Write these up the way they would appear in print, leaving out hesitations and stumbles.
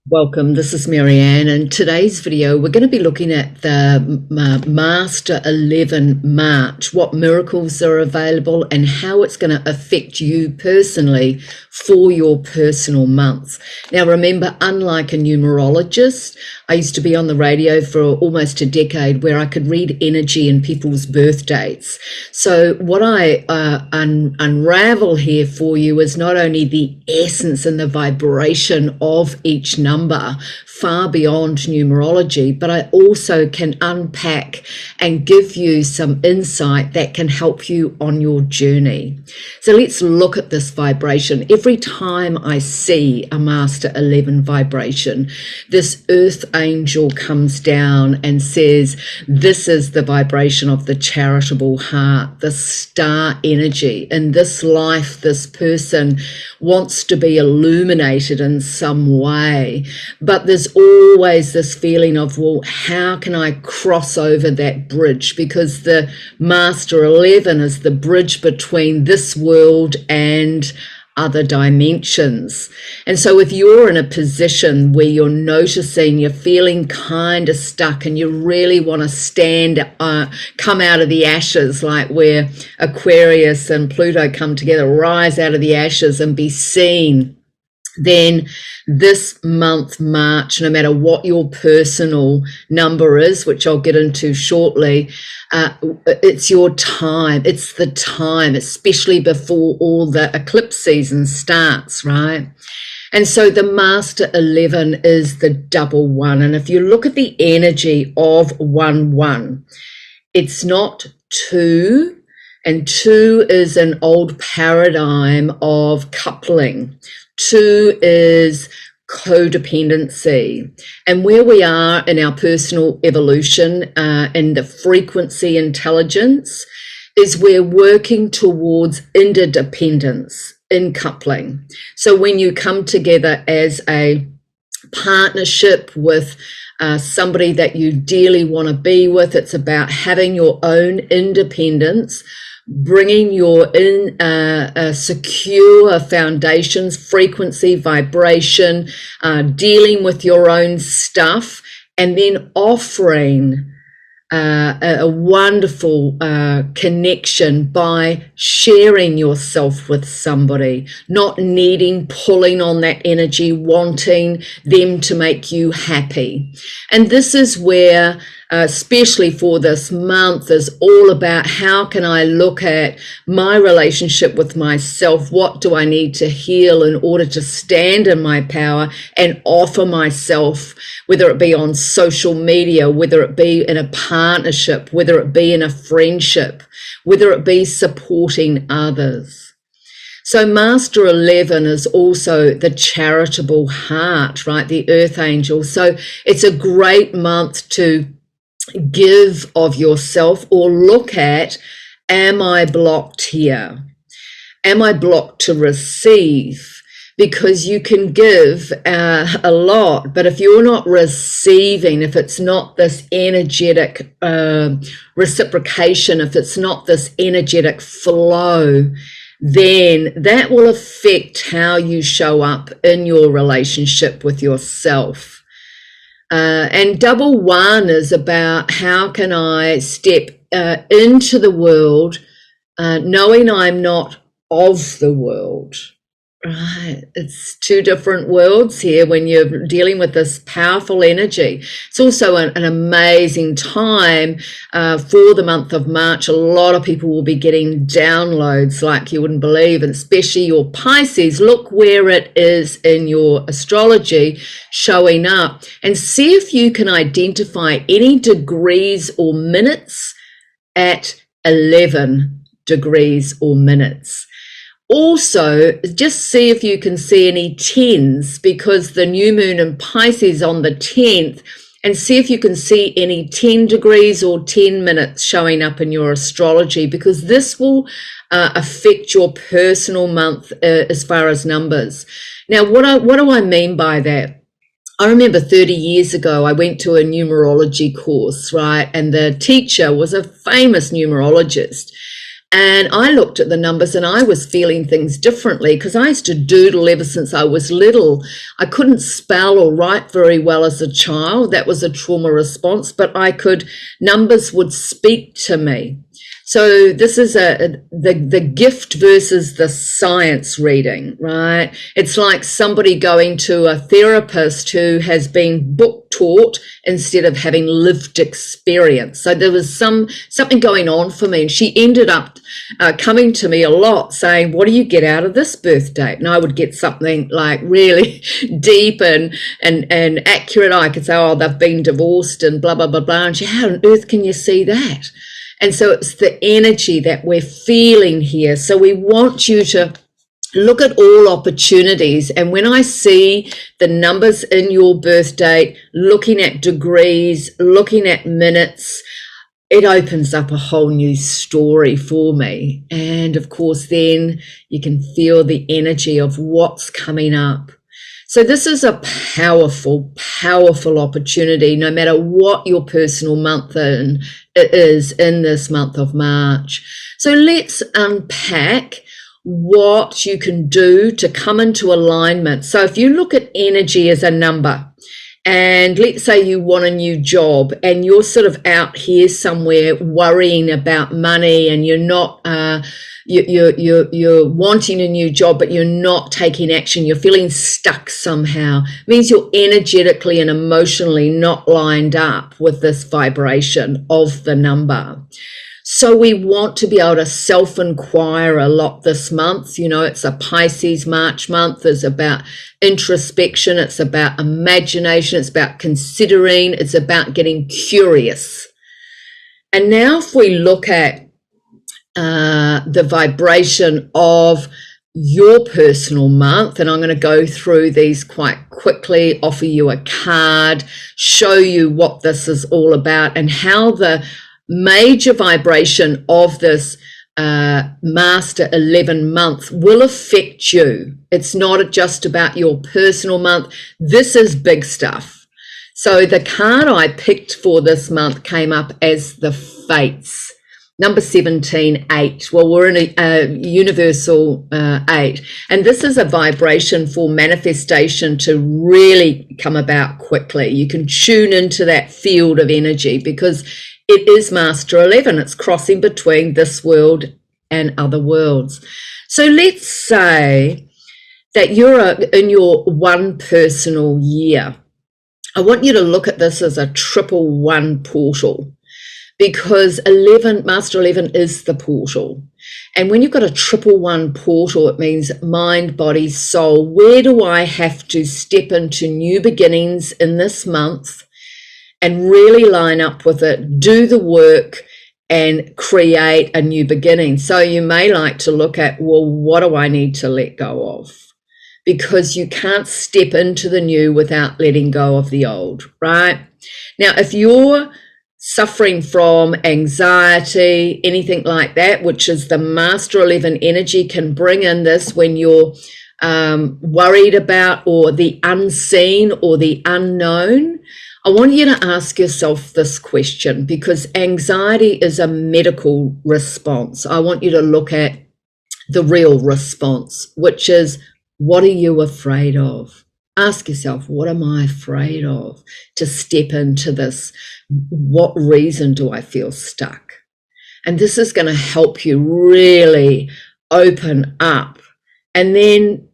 Welcome, this is Marianne, and today's video we're going to be looking at the Master 11 March, what miracles are available and how it's going to affect you personally for your personal month. Now remember, unlike a numerologist, I used to be on the radio for almost a decade where I could read energy in people's birth dates. So what I unravel here for you is not only the essence and the vibration of each number, far beyond numerology, but I also can unpack and give you some insight that can help you on your journey. So let's look at this vibration. Every time I see a Master 11 vibration, this earth angel comes down and says, this is the vibration of the charitable heart, the star energy. In this life, this person wants to be illuminated in some way, but there's always this feeling of, well, how can I cross over that bridge? Because the Master 11 is the bridge between this world and other dimensions. And so if you're in a position where you're noticing you're feeling kind of stuck and you really want to stand, come out of the ashes, like where Aquarius and Pluto come together, rise out of the ashes and be seen, then this month, March, no matter what your personal number is, which I'll get into shortly, it's your time. It's the time, especially before all the eclipse season starts, right? And so the Master 11 is the double one. And if you look at the energy of 1-1, it's not two. And two is an old paradigm of coupling. Two is codependency. And where we are in our personal evolution and the frequency intelligence is we're working towards interdependence in coupling. So when you come together as a partnership with somebody that you dearly want to be with, it's about having your own independence, bringing your secure foundations, frequency, vibration, dealing with your own stuff, and then offering a wonderful connection by sharing yourself with somebody, not needing, pulling on that energy, wanting them to make you happy. And this is where especially for this month, is all about how can I look at my relationship with myself? What do I need to heal in order to stand in my power and offer myself, whether it be on social media, whether it be in a partnership, whether it be in a friendship, whether it be supporting others. So Master 11 is also the charitable heart, right? The earth angel. So it's a great month to give of yourself or look at, am I blocked here? Am I blocked to receive? Because you can give a lot, but if you're not receiving, if it's not this energetic reciprocation, if it's not this energetic flow, then that will affect how you show up in your relationship with yourself. And double one is about how can I step into the world knowing I'm not of the world, right? It's two different worlds here when you're dealing with this powerful energy. It's also an amazing time for the month of March. A lot of people will be getting downloads like you wouldn't believe, and especially your Pisces. Look where it is in your astrology showing up and see if you can identify any degrees or minutes at 11 degrees or minutes. Also, just see if you can see any 10s, because the new moon in Pisces on the 10th, and see if you can see any 10 degrees or 10 minutes showing up in your astrology, because this will affect your personal month as far as numbers. Now, what do I mean by that? I remember 30 years ago, I went to a numerology course, right? And the teacher was a famous numerologist. And I looked at the numbers and I was feeling things differently because I used to doodle ever since I was little. I couldn't spell or write very well as a child. That was a trauma response, but numbers would speak to me. So this is the gift versus the science reading, right? It's like somebody going to a therapist who has been book taught instead of having lived experience. So there was something going on for me, and she ended up coming to me a lot saying, what do you get out of this birth date? And I would get something like really deep and accurate. I could say, oh, they've been divorced and blah, blah, blah, blah. And she, how on earth can you see that? And so it's the energy that we're feeling here. So we want you to look at all opportunities. And when I see the numbers in your birth date, looking at degrees, looking at minutes, it opens up a whole new story for me. And of course, then you can feel the energy of what's coming up. So this is a powerful, powerful opportunity, no matter what your personal month is in this month of March. So let's unpack what you can do to come into alignment. So if you look at energy as a number, and let's say you want a new job and you're sort of out here somewhere worrying about money, and you're not you're wanting a new job, but you're not taking action. You're feeling stuck somehow. It means you're energetically and emotionally not lined up with this vibration of the number. So we want to be able to self-inquire a lot this month. You know, it's a Pisces March month. It's about introspection. It's about imagination. It's about considering. It's about getting curious. And now if we look at the vibration of your personal month, and I'm going to go through these quite quickly, offer you a card, show you what this is all about and how the major vibration of this Master 11 month will affect you. It's not just about your personal month. This is big stuff. So the card I picked for this month came up as the Fates. Number 17, 8. Well, we're in a universal 8. And this is a vibration for manifestation to really come about quickly. You can tune into that field of energy because it is Master 11. It's crossing between this world and other worlds. So let's say that you're in your one personal year. I want you to look at this as a 111 portal, because Master 11 is the portal. And when you've got a 111 portal, it means mind, body, soul. Where do I have to step into new beginnings in this month and really line up with it, do the work and create a new beginning? So you may like to look at, well, what do I need to let go of? Because you can't step into the new without letting go of the old, right? Now, if you're suffering from anxiety, anything like that, which is the Master 11 energy can bring in this when you're worried about or the unseen or the unknown, I want you to ask yourself this question, because anxiety is a medical response. I want you to look at the real response, which is, what are you afraid of? Ask yourself, what am I afraid of to step into this? What reason do I feel stuck? And this is going to help you really open up and then,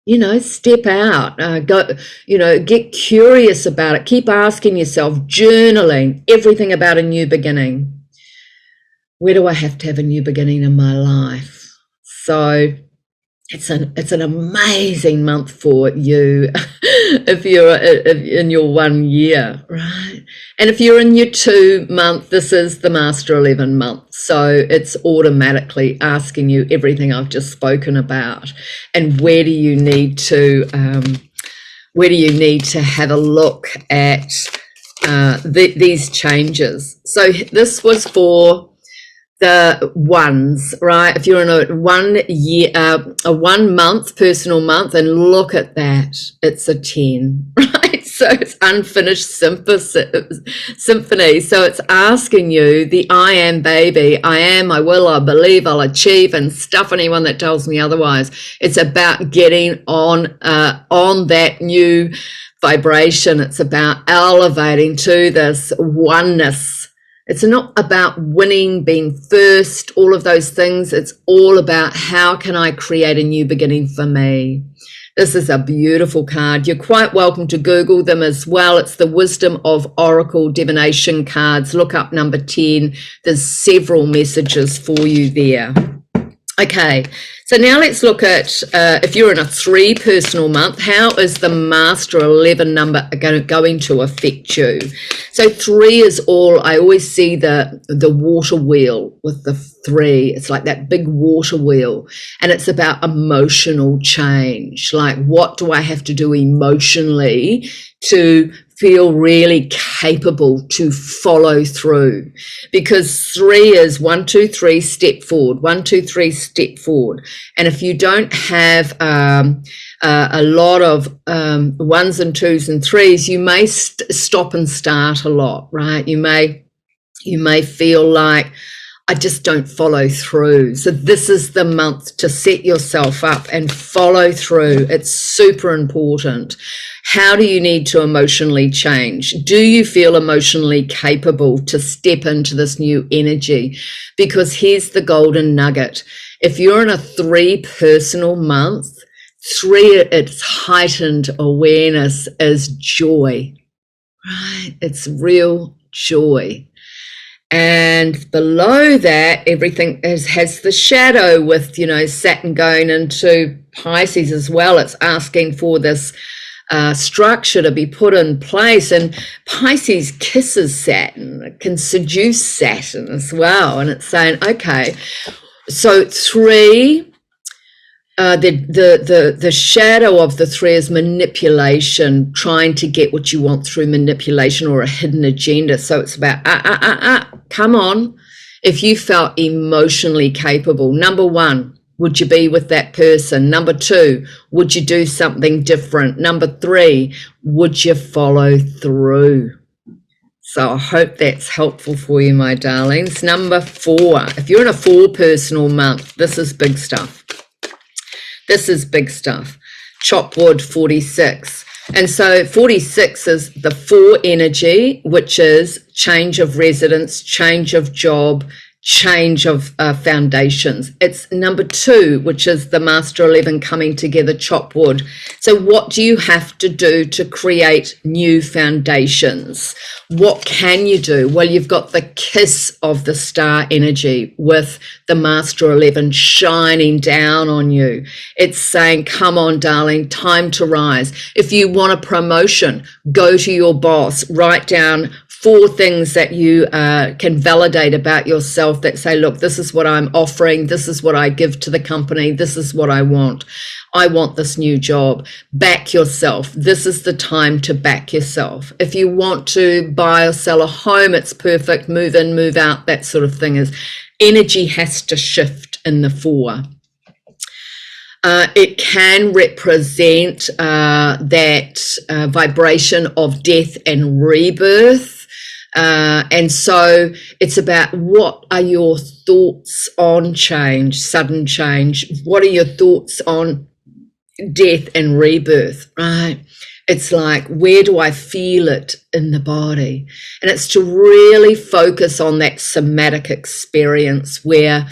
you know, step out, get curious about it. Keep asking yourself, journaling, everything about a new beginning. Where do I have to have a new beginning in my life? So it's an amazing month for you if you're in your 1 year, right? And if you're in your 2 month, this is the Master 11 month. So it's automatically asking you everything I've just spoken about. And where do you need to have a look at these changes? So this was for the ones, right? If you're in a 1 year, a 1 month personal month, and look at that, it's a 10, right? So it's unfinished symphony. So it's asking you, the I am baby, I am, I will, I believe, I'll achieve, and stuff anyone that tells me otherwise. It's about getting on that new vibration. It's about elevating to this oneness. It's not about winning, being first, all of those things. It's all about how can I create a new beginning for me. This is a beautiful card. You're quite welcome to Google them as well. It's the Wisdom of Oracle Divination cards. Look up number 10. There's several messages for you there. Okay, so now let's look at if you're in a 3 personal month, how is the Master 11 number going to affect you? So 3 is all, I always see the water wheel with the 3. It's like that big water wheel, and it's about emotional change. Like, what do I have to do emotionally to feel really capable to follow through? Because 3 is 1, 2, 3, step forward, 1, 2, 3, step forward. And if you don't have a lot of 1s and 2s and 3s, you may stop and start a lot, right? You may feel like, I just don't follow through. So this is the month to set yourself up and follow through. It's super important. How do you need to emotionally change? Do you feel emotionally capable to step into this new energy? Because here's the golden nugget. If you're in a 3 personal month, 3, it's heightened awareness is joy, right? It's real joy. And below that, everything has the shadow with, Saturn going into Pisces as well. It's asking for this structure to be put in place. And Pisces kisses Saturn. It can seduce Saturn as well. And it's saying, okay, so 3... the shadow of the 3 is manipulation, trying to get what you want through manipulation or a hidden agenda. So it's about, come on. If you felt emotionally capable, number 1, would you be with that person? Number 2, would you do something different? Number 3, would you follow through? So I hope that's helpful for you, my darlings. Number 4, if you're in a 4 personal month, this is big stuff. This is big stuff. Chopwood 46. And so 46 is the 4 energy, which is change of residence, change of job, change of foundations. It's number 2, which is the Master 11 coming together, Chopwood. So what do you have to do to create new foundations? What can you do? Well, you've got the kiss of the star energy with the Master 11 shining down on you. It's saying, come on, darling, time to rise. If you want a promotion, go to your boss, write down 4 things that you can validate about yourself that say, look, this is what I'm offering. This is what I give to the company. This is what I want. I want this new job. Back yourself. This is the time to back yourself. If you want to buy or sell a home, it's perfect. Move in, move out, that sort of thing. Is energy has to shift in the 4. It can represent that vibration of death and rebirth. And so it's about, what are your thoughts on change, sudden change? What are your thoughts on death and rebirth, right? It's like, where do I feel it in the body? And it's to really focus on that somatic experience where,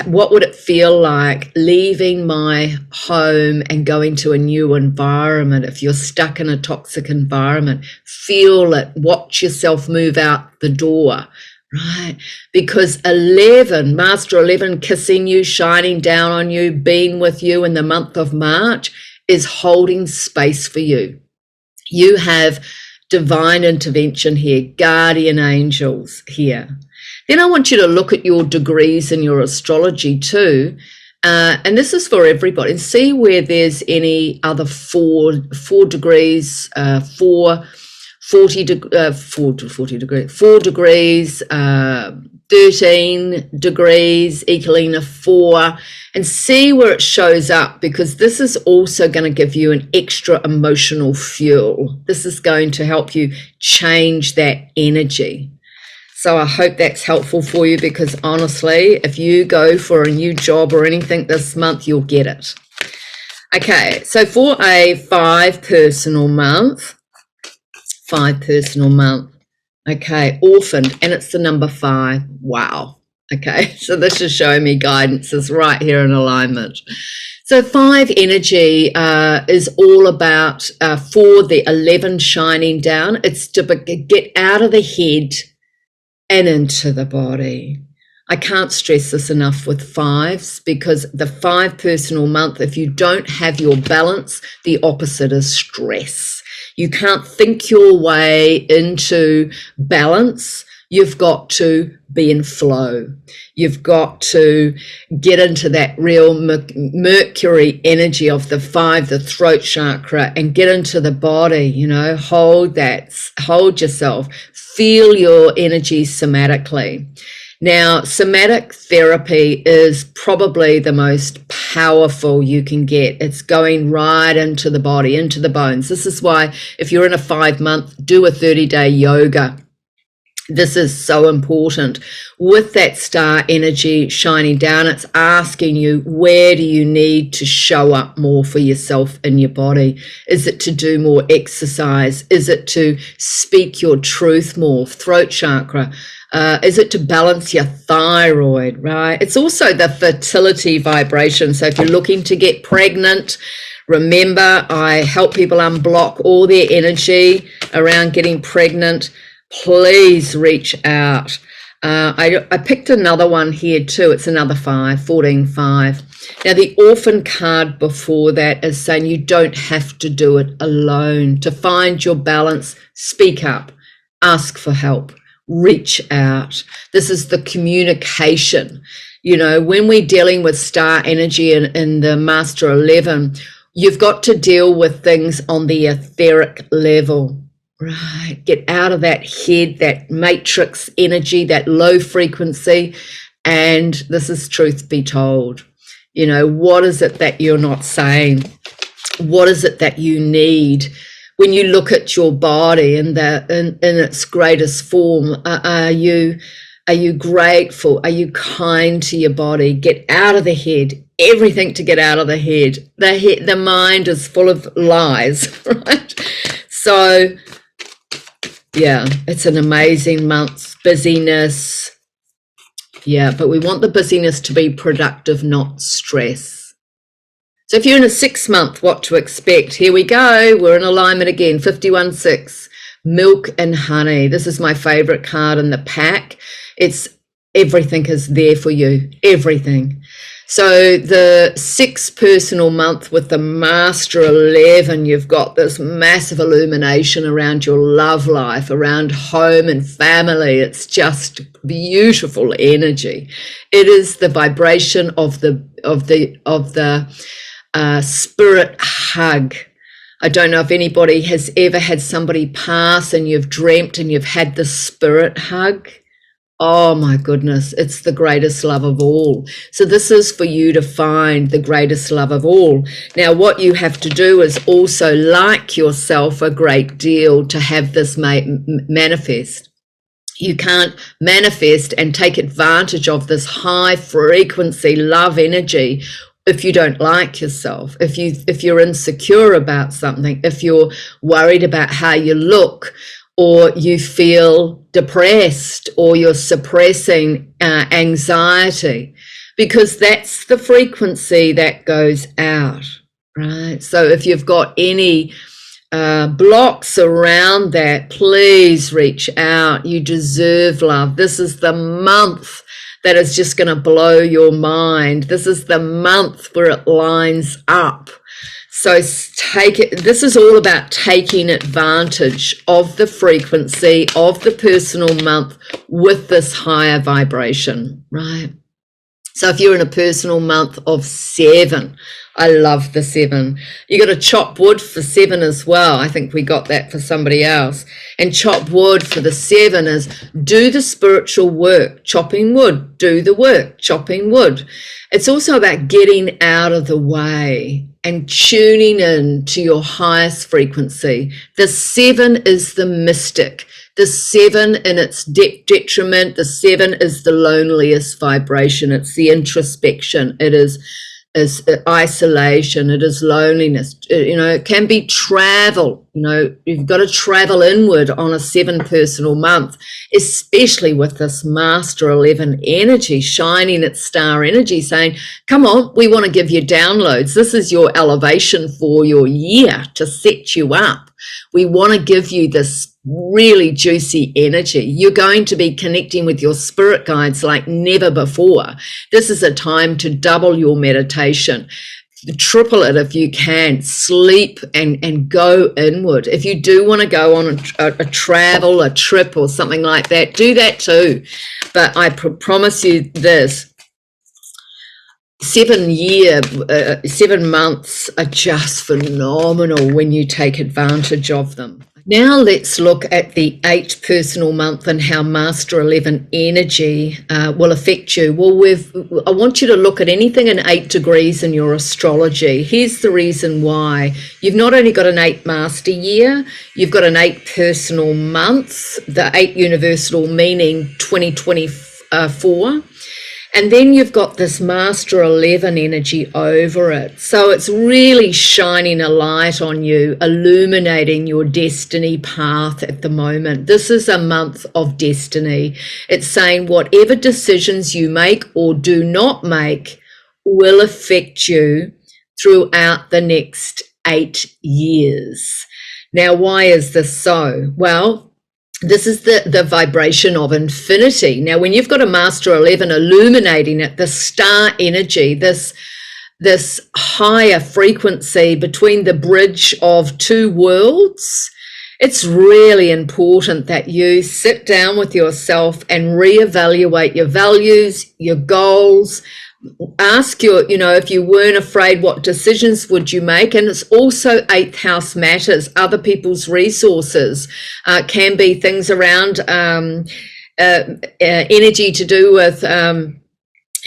what would it feel like leaving my home and going to a new environment? If you're stuck in a toxic environment, feel it, watch yourself move out the door, right? Because 11, Master 11 kissing you, shining down on you, being with you in the month of March is holding space for you. You have divine intervention here, guardian angels here. Then I want you to look at your degrees in your astrology too. And this is for everybody. And see where there's any other four degrees, 4 degrees, 13 degrees, Equilina 4, and see where it shows up, because this is also going to give you an extra emotional fuel. This is going to help you change that energy. So I hope that's helpful for you, because honestly, if you go for a new job or anything this month, you'll get it. Okay, so for a 5 personal month, okay, orphaned, and it's the number 5. Wow. Okay, so this is showing me guidance is right here in alignment. So 5 energy is all about, for the 11 shining down, it's to get out of the head and into the body. I can't stress this enough with 5s, because the 5 personal month, if you don't have your balance, the opposite is stress. You can't think your way into balance. You've got to be in flow. You've got to get into that real Mercury energy of the 5, the throat chakra, and get into the body, you know, hold yourself, feel your energy somatically. Now, somatic therapy is probably the most powerful you can get. It's going right into the body, into the bones. This is why if you're in a 5 month, do a 30-day yoga. This is so important. With that star energy shining down, it's asking you, where do you need to show up more for yourself in your body? Is it to do more exercise? Is it to speak your truth more? Throat chakra. Is it to balance your thyroid, right? It's also the fertility vibration. So if you're looking to get pregnant, remember, I help people unblock all their energy around getting pregnant. Please reach out. I picked another one here too. It's another 5, 14-5. Now, the orphan card before that is saying you don't have to do it alone. To find your balance, speak up, ask for help, reach out. This is the communication. You know, when we're dealing with star energy in the Master 11, you've got to deal with things on the etheric level. Right, get out of that head, that matrix energy, that low frequency. And this is truth be told. You know, what is it that you're not saying? What is it that you need? When you look at your body in its greatest form, are you grateful? Are you kind to your body? Get out of the head. Everything to get out of the head. The mind is full of lies, right? So yeah, it's an amazing month. Busyness. Yeah, but we want the busyness to be productive, not stress. So if you're in a 6 month, what to expect? Here we go. We're in alignment again. 51-6. Milk and honey. This is my favorite card in the pack. It's everything is there for you. Everything. So the 6 personal month with the Master 11, you've got this massive illumination around your love life, around home and family. It's just beautiful energy. It is the vibration of the spirit hug. I don't know if anybody has ever had somebody pass and you've dreamt and you've had the spirit hug. Oh my goodness, it's the greatest love of all. So this is for you to find the greatest love of all. Now, what you have to do is also like yourself a great deal to have this manifest. You can't manifest and take advantage of this high frequency love energy if you don't like yourself, if you're insecure about something, if you're worried about how you look, or you feel depressed, or you're suppressing anxiety, because that's the frequency that goes out, right? So if you've got any blocks around that, please reach out. You deserve love. This is the month that is just going to blow your mind. This is the month where it lines up. So take it. This is all about taking advantage of the frequency of the personal month with this higher vibration, right? So if you're in a personal month of 7, I love the 7. You got to chop wood for 7 as well. I think we got that for somebody else. And chop wood for the 7 is do the spiritual work, chopping wood, do the work, chopping wood. It's also about getting out of the way and tuning in to your highest frequency. The 7 is the mystic. The 7 in its detriment, the 7 is the loneliest vibration. It's the introspection. It is isolation. It is loneliness. It can be travel. You've got to travel inward on a 7 personal month, especially with this Master 11 energy, shining its star energy, saying, come on, we want to give you downloads. This is your elevation for your year to set you up. We want to give you this really juicy energy. You're going to be connecting with your spirit guides like never before. This is a time to double your meditation, triple it if you can. Sleep and go inward. If you do want to go on a travel, a trip or something like that, do that too. But I promise you this, 7 months are just phenomenal when you take advantage of them. Now let's look at the 8 personal month and how Master 11 energy will affect you. Well, I want you to look at anything in 8 degrees in your astrology. Here's the reason why. You've not only got an 8 master year, you've got an 8 personal month, the 8 universal meaning 2024. And then you've got this Master 11 energy over it. So it's really shining a light on you, illuminating your destiny path at the moment. This is a month of destiny. It's saying whatever decisions you make or do not make will affect you throughout the next 8 years. Now, why is this so? Well, this is the vibration of infinity. Now, when you've got a Master 11 illuminating it, the star energy, this higher frequency between the bridge of 2 worlds, it's really important that you sit down with yourself and reevaluate your values, your goals. Ask if you weren't afraid, what decisions would you make? And it's also 8th house matters, other people's resources, can be things around energy to do with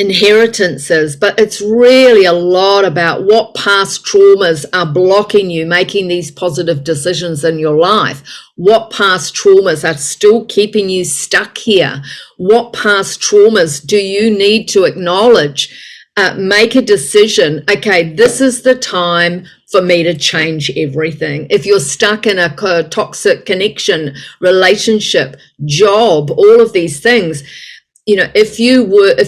inheritances, but it's really a lot about what past traumas are blocking you making these positive decisions in your life. What past traumas are still keeping you stuck here? What past traumas do you need to acknowledge? Make a decision. Okay, this is the time for me to change everything. If you're stuck in a toxic connection, relationship, job, all of these things, if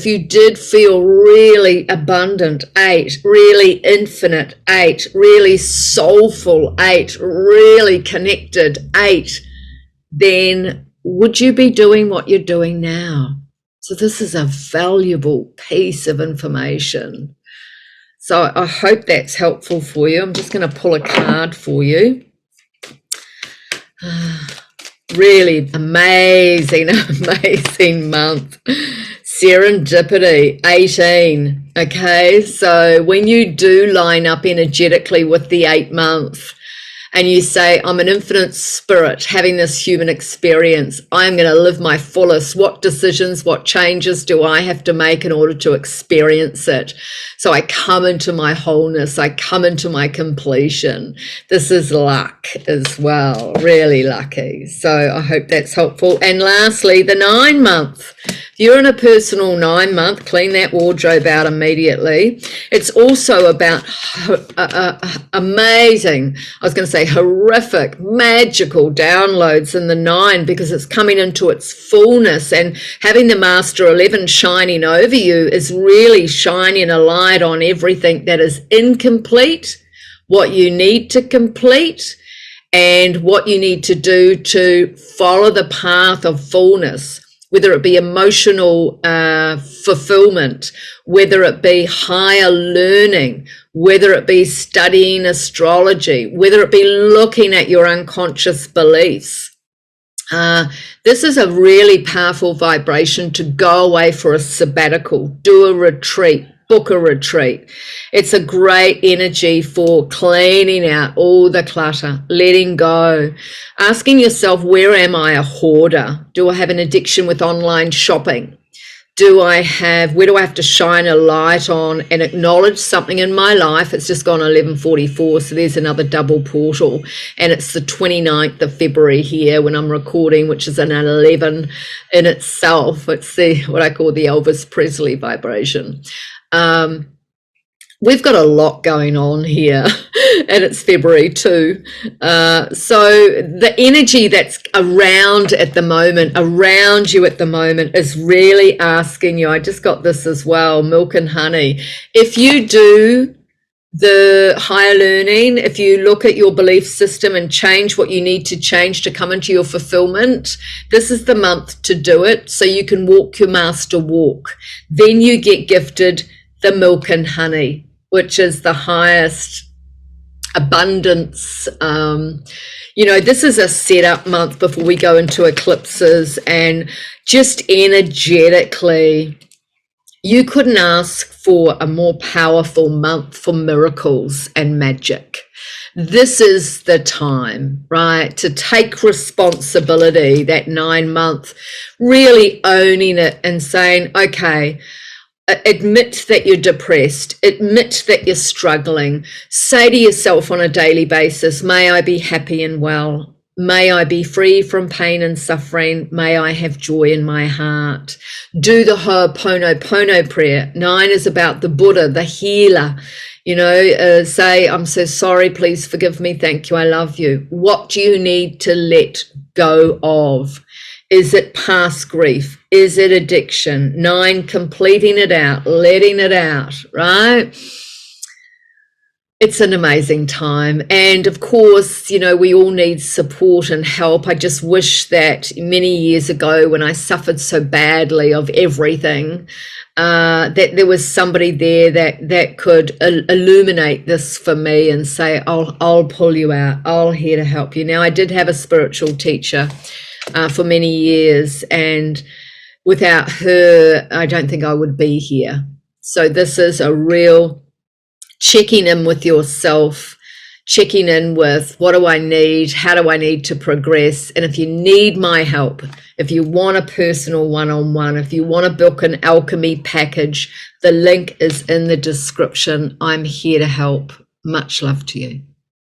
you did feel really abundant, 8, really infinite, 8, really soulful, 8, really connected, 8, then would you be doing what you're doing now? So this is a valuable piece of information. So I hope that's helpful for you. I'm just going to pull a card for you. Really amazing month. Serendipity, 18. Okay, so when you do line up energetically with the 8 month and you say, I'm an infinite spirit having this human experience, I'm going to live my fullest. What decisions, what changes do I have to make in order to experience it? So I come into my wholeness, I come into my completion. This is luck as well, really lucky. So I hope that's helpful. And lastly, the 9 month. If you're in a personal 9 month, clean that wardrobe out immediately. It's also about amazing, I was going to say horrific, magical downloads in the 9, because it's coming into its fullness, and having the Master 11 shining over you is really shining a light on everything that is incomplete, what you need to complete, and what you need to do to follow the path of fullness, whether it be emotional fulfillment, whether it be higher learning, whether it be studying astrology, whether it be looking at your unconscious beliefs. This is a really powerful vibration to go away for a sabbatical, do a retreat, book a retreat. It's a great energy for cleaning out all the clutter, letting go, asking yourself, where am I a hoarder? Do I have an addiction with online shopping? Where do I have to shine a light on and acknowledge something in my life? It's just gone 11:44, so there's another double portal, and it's the 29th of February here when I'm recording, which is an 11 in itself. It's what I call the Elvis Presley vibration. We've got a lot going on here, and it's February too. So the energy that's around you at the moment is really asking you. I just got this as well, milk and honey. If you do the higher learning, if you look at your belief system and change what you need to change to come into your fulfillment, this is the month to do it, so you can walk your master walk. Then you get gifted the milk and honey, which is the highest abundance. This is a setup month before we go into eclipses, and just energetically, you couldn't ask for a more powerful month for miracles and magic. This is the time, right, to take responsibility, that 9-month, really owning it and saying, okay, admit that you're depressed, admit that you're struggling, say to yourself on a daily basis, may I be happy and well, may I be free from pain and suffering, may I have joy in my heart. Do the Ho'oponopono prayer. 9 is about the Buddha, the healer. Say, I'm so sorry, please forgive me, thank you, I love you. What do you need to let go of? Is it past grief? Is it addiction? 9, completing it out, letting it out, right? It's an amazing time. And of course, we all need support and help. I just wish that many years ago, when I suffered so badly of everything, that there was somebody there that could illuminate this for me and say, I'll pull you out. I'm here to help you. Now, I did have a spiritual teacher for many years, and without her, I don't think I would be here. So this is a real checking in with yourself, checking in with, what do I need? How do I need to progress? And if you need my help, if you want a personal one-on-one, if you want to book an Alchemy package, the link is in the description. I'm here to help. Much love to you.